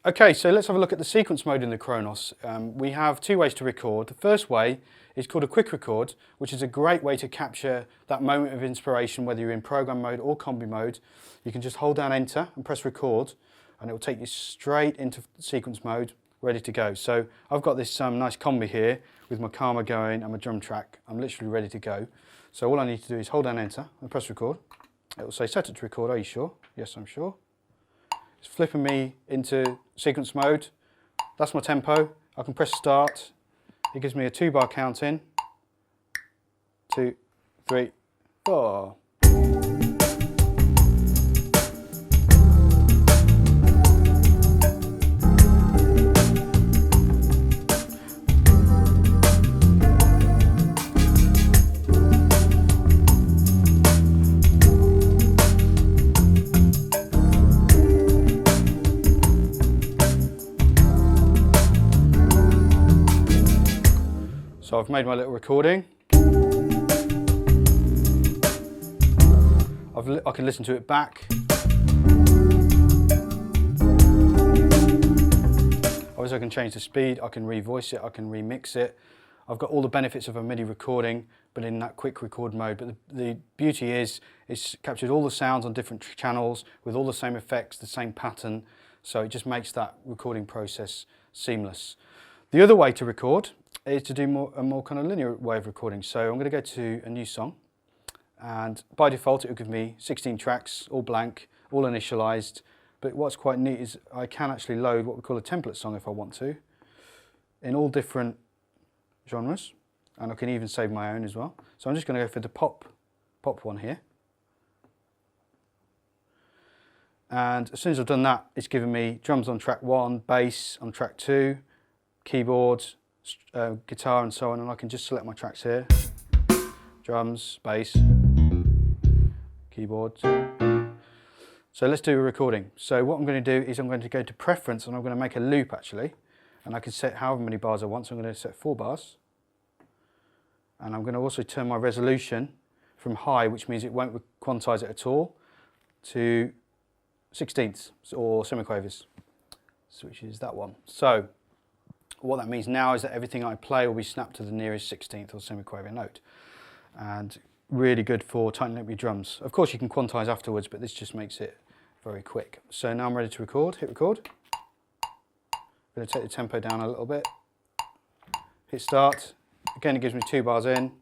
Okay, so let's have a look at the sequence mode in the Kronos. We have two ways to record. The first way is called a quick record, which is a great way to capture that moment of inspiration, whether you're in program mode or combi mode. You can just hold down enter and press record, and it will take you straight into sequence mode, ready to go. So I've got this nice combi here with my Karma going and my drum track. I'm literally ready to go. So all I need to do is hold down enter and press record. It will say set it to record, are you sure? Yes, I'm sure. It's flipping me into sequence mode. That's my tempo. I can press start. It gives me a 2-bar count in. 2, 3, 4. So I've made my little recording. I can listen to it back. Obviously I can change the speed, I can revoice it, I can remix it. I've got all the benefits of a MIDI recording, but in that quick record mode. But the beauty is, it's captured all the sounds on different channels with all the same effects, the same pattern. So it just makes that recording process seamless. The other way to record is to do a more kind of linear way of recording. So I'm going to go to a new song, and by default it will give me 16 tracks, all blank, all initialized. But what's quite neat is I can actually load what we call a template song if I want to, in all different genres, and I can even save my own as well. So I'm just going to go for the pop one here. And as soon as I've done that, it's given me drums on track 1, bass on track 2, keyboards, guitar and so on, and I can just select my tracks here. Drums, bass, keyboards. So let's do a recording. So what I'm going to do is I'm going to go to preference, and I'm going to make a loop actually, and I can set however many bars I want. So I'm going to set 4 bars, and I'm going to also turn my resolution from high, which means it won't quantize it at all, to 16ths or semiquavers, which is that one. So what that means now is that everything I play will be snapped to the nearest 16th or semiquaver note, and really good for tightening up your drums. Of course you can quantize afterwards, but this just makes it very quick. So now I'm ready to record. Hit record. I'm going to take the tempo down a little bit. Hit start. Again, it gives me 2 bars in.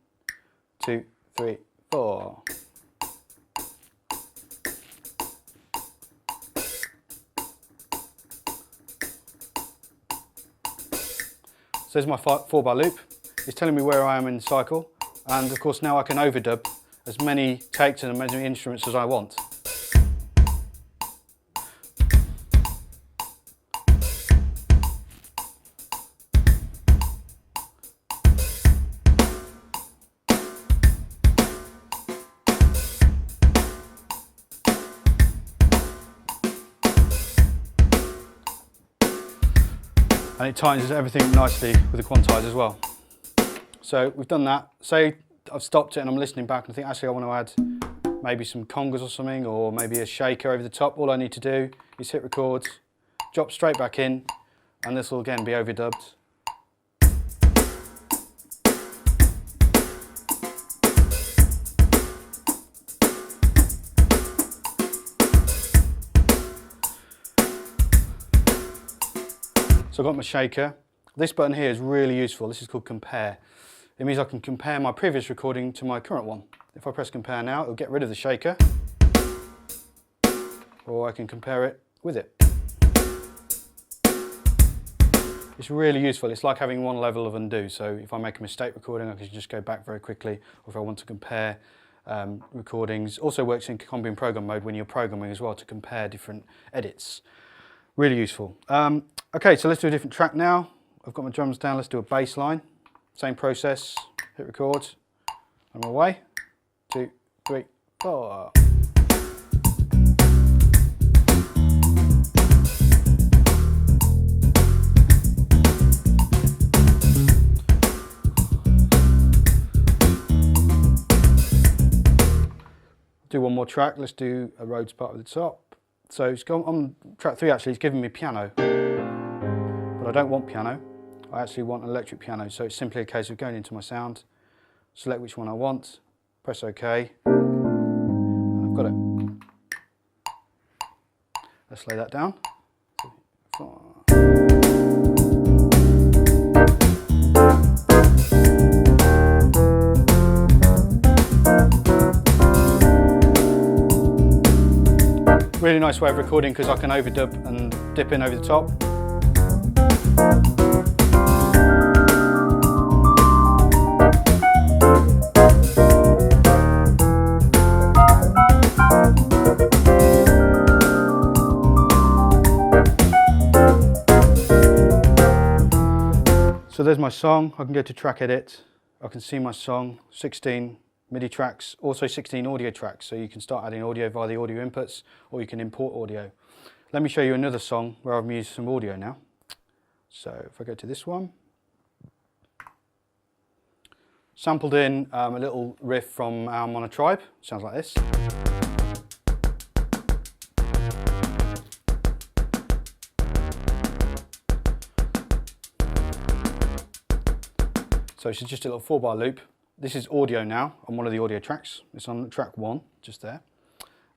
2, 3, 4. So there's my 4-bar loop. It's telling me where I am in the cycle, and of course now I can overdub as many takes and as many instruments as I want. And it tightens everything nicely with the quantize as well. So we've done that. Say I've stopped it and I'm listening back and I think actually I want to add maybe some congas or something, or maybe a shaker over the top. All I need to do is hit record, drop straight back in, and this will again be overdubbed. So I've got my shaker. This button here is really useful. This is called compare. It means I can compare my previous recording to my current one. If I press compare now, it'll get rid of the shaker, or I can compare it with it. It's really useful. It's like having one level of undo. So if I make a mistake recording, I can just go back very quickly, or if I want to compare recordings. Also works in combi and program mode when you're programming as well, to compare different edits. Really useful. Okay, so let's do a different track now. I've got my drums down, let's do a bass line. Same process, hit record, I'm away. 2, 3, 4. Do one more track, let's do a Rhodes part at the top. So it's gone on track 3 actually, it's giving me piano. But I don't want piano, I actually want an electric piano. So it's simply a case of going into my sound, select which one I want, press OK, and I've got it. Let's lay that down. Really nice way of recording because I can overdub and dip in over the top. So there's my song. I can go to track edit. I can see my song, 16 MIDI tracks, also 16 audio tracks, so you can start adding audio via the audio inputs, or you can import audio. Let me show you another song where I've used some audio now. So if I go to this one, sampled in a little riff from I'm on a Tribe, sounds like this. So it's just a little 4-bar loop. This is audio now on one of the audio tracks. It's on track 1, just there.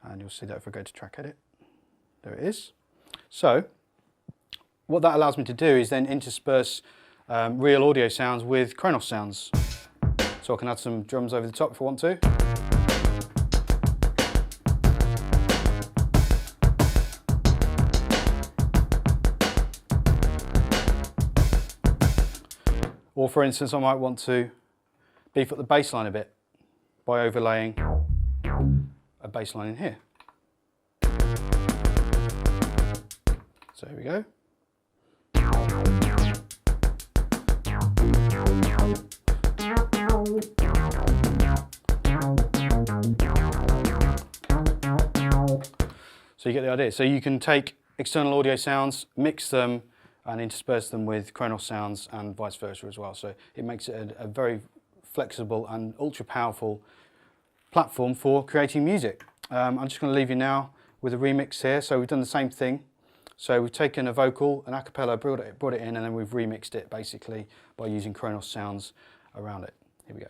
And you'll see that if I go to track edit. There it is. So what that allows me to do is then intersperse real audio sounds with KRONOS sounds. So I can add some drums over the top if I want to. Or for instance, I might want to beef up the bass line a bit by overlaying a bass line in here. So here we go. So you get the idea. So you can take external audio sounds, mix them, and intersperse them with KRONOS sounds and vice versa as well. So it makes it a very flexible and ultra powerful platform for creating music. I'm just going to leave you now with a remix here. So we've done the same thing. So we've taken a vocal, an a cappella, brought it in, and then we've remixed it basically by using KRONOS sounds around it. Here we go.